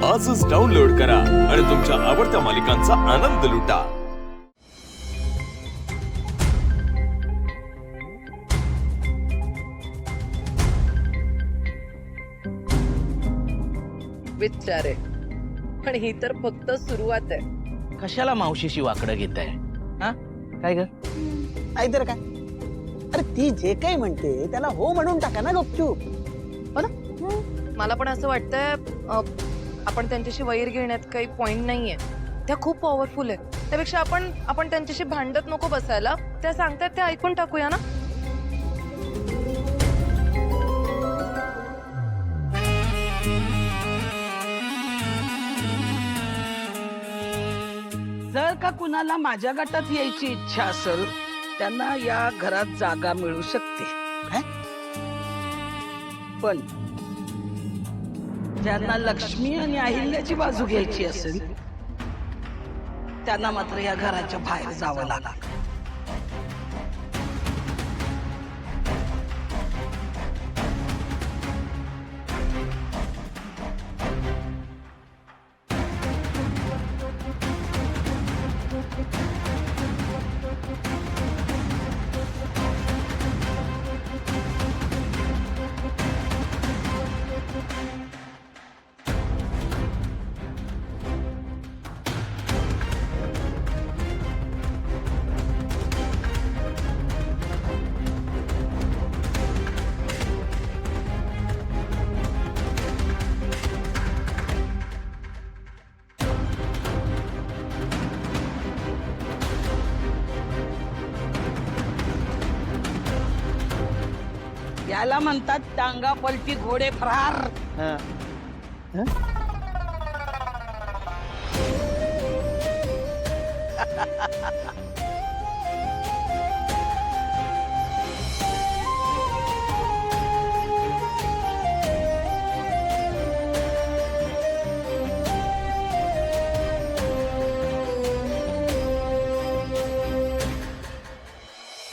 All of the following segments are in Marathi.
आजच डाउनलोड करा आणि तुमच्या आवडत्या मालिकांचा आनंद लुटा। विचारे पण ही तर फक्त सुरुवात आहे। कशाला मावशीशी वाकडं घेताय? हा काय ग? नाहीतर काय? अरे ती जे काही म्हणते त्याला हो म्हणून टाका ना गपचूप। मला पण असं वाटतंय आपण त्यांच्याशी वैर घेण्यात काही पॉइंट नाहीये। त्या खूप पॉवरफुल आहेत। त्यापेक्षा आपण त्यांच्याशी भांडत नको बसायला। त्या सांगतात ते ऐकून टाकूया ना। जर का कुणाला माझ्या गटात यायची इच्छा असेल त्यांना या घरात जागा मिळू शकते। काय? पण ज्यांना लक्ष्मी आणि अहिल्याची बाजू घ्यायची असेल त्यांना मात्र या घराच्या बाहेर जावं लागेल। याला म्हणतात टांगा पलटी घोडे फरार।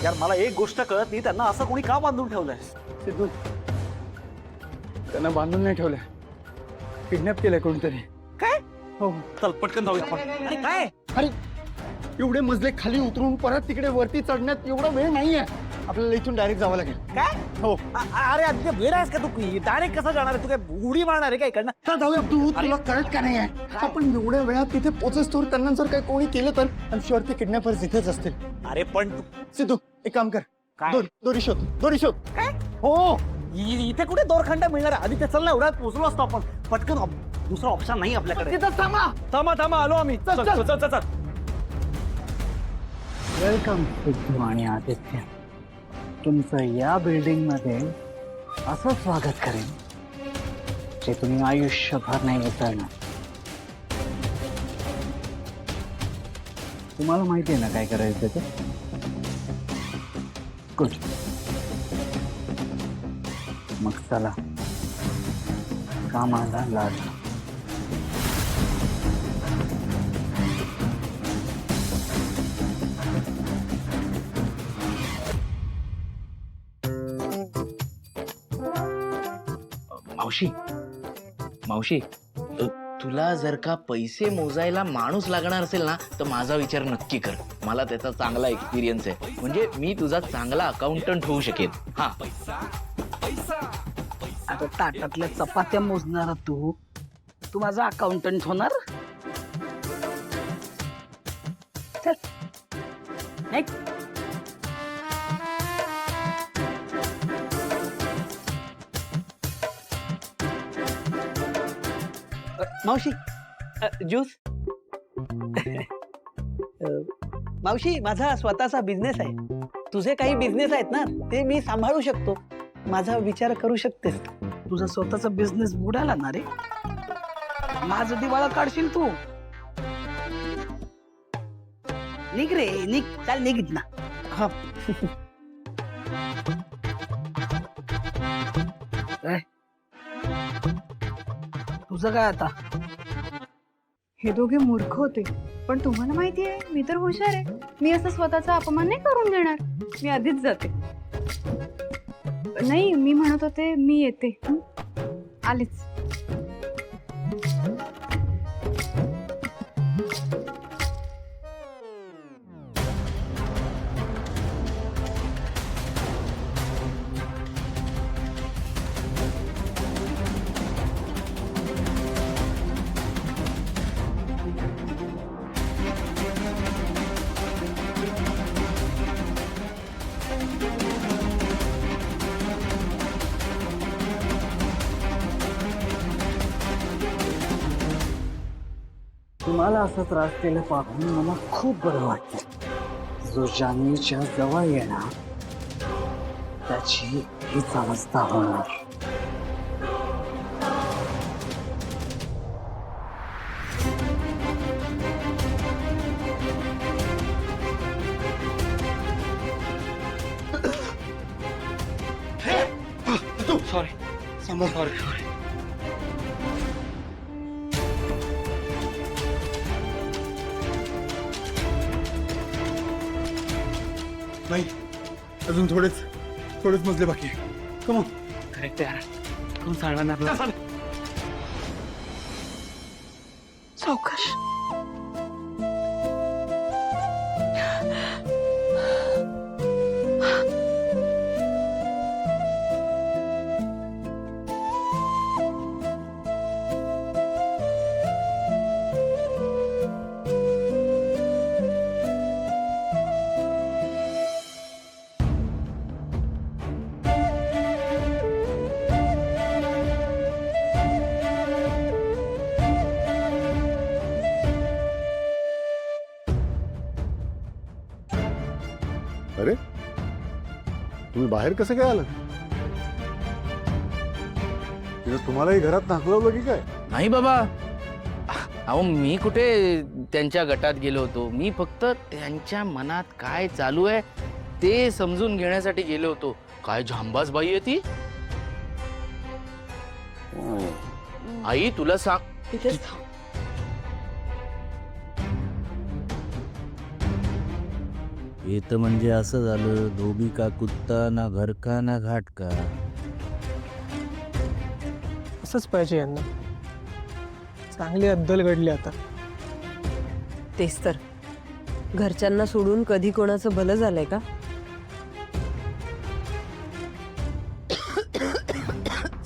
यार मला एक गोष्ट कळत नाही, त्यांना असं कोणी का बांधून ठेवलंय? सिद्धू, त्यांना बांधून नाही ठेवलंय, किडनॅप केलंय कोणतरी। काय? हो। चल पटकन जाऊया आपण। अरे काय? अरे एवढे मजले खाली उतरून परत तिकडे वरती चढण्यात एवढा वेळ नाहीये, आपल्याला इथून डायरेक्ट जावं लागेल। काय? हो। अरे आधी वेळ आहेस का तू? डायरेक्ट कसं जाणार आहे? तू काय उडी मारणार आहे काय इकडनं? का जाऊया तू? तुला कळत का नाही आहे? आपण एवढ्या वेळात तिथे पोहोचतो त्यांना जर काही कोणी केलं तर आय शुअर ते किडनॅपर्स इथेच असतील। अरे पण तू सिद्धू एक काम कर, काय? दोरी शोध, दोरी शोध। काय? हो इथे कुठे दोरखंड मिळणार आहे? आधी ते चल ना, एवढ्यात पोहोचलो असतो आपण पटकन। दुसरा ऑप्शन नाही आपल्याकडे। तिथं थांबा। थांबा थांबा, आलो आम्ही। चल चल चल चल। वेलकम सिद्धू आणि आदित्य, तुमचं या बिल्डिंग मध्ये असं स्वागत करेन जे तुम्ही आयुष्यभर नाही विसरणार। तुम्हाला माहिती आहे ना काय करायचं ते? गुड, मग चला कामाला लागला। मावशी मावशी तुला जर का पैसे मोजायला माणूस लागणार असेल ना तर माझा विचार नक्की कर। मला त्याचा चांगला एक्सपिरियन्स आहे, म्हणजे मी तुझा चांगला अकाउंटंट होऊ शकेन। हा आता ताटातल्या चपात्या मोजणारा तू माझा अकाउंटंट होणार? चल नाही। मावशी ज्यूस। मावशी माझा स्वतःचा बिझनेस आहे। तुझे काही बिझनेस आहेत ना, ते मी सांभाळू शकतो। माझा विचार करू शकतेस। तुझा स्वतःचा बिझनेस बुडाला ना रे, माझं दिवाळा काढशील तू। निघ रे निघ, चाल निघित ना। हा तुझं काय आता? हे दोघे मूर्ख होते, पण तुम्हाला माहिती आहे मी तर हुशार आहे। मी असं स्वतःचा अपमान नाही करून देणार। मी आधीच जाते। नाही, मी म्हणत होते मी येते। आलेच। तुम्हाला असा त्रास दिला पाहून मला खूप बरं वाटतं. जो जान्हवीच्या जवळ येणार त्याची हीच अवस्था होणार. नाही अजून थोडेच मजले बाकी आहे. Come on. करेक्ट यार. कोण चालणार आपला? सावकाश. अरे तुम्ही बाहेर कसं काय आलात? तिथं तुम्हालाही घरात हाकलवलं की काय? नाही बाबा, अहो मी कुठे त्यांच्या गटात गेलो होतो. मी फक्त त्यांच्या मनात काय चालू आहे ते समजून घेण्यासाठी गेलो होतो. काय झांबाज बाई आहे ती. आई तुला सांग. इथेच थांब. हे तर म्हणजे असं झालं, धोबी का कुत्ता ना घर का ना घाट का. असंच पाहिजे यांना. चांगली अद्दल घडली आता. तेच तर, घरच्यांना सोडून कधी कोणाचं भलं झालंय का?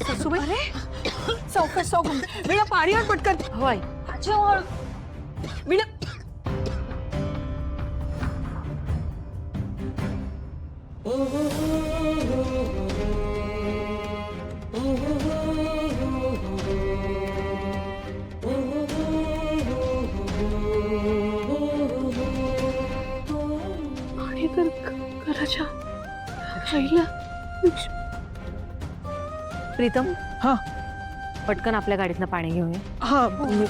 सासूबाई, सावकाश सावकाश. वीणा पाणी आण पटकन. होय. वीणा. पाणी कर घराच्या आईला. प्रीतम, हा पटकन आपल्या गाडीतनं पाणी घेऊया. हा मी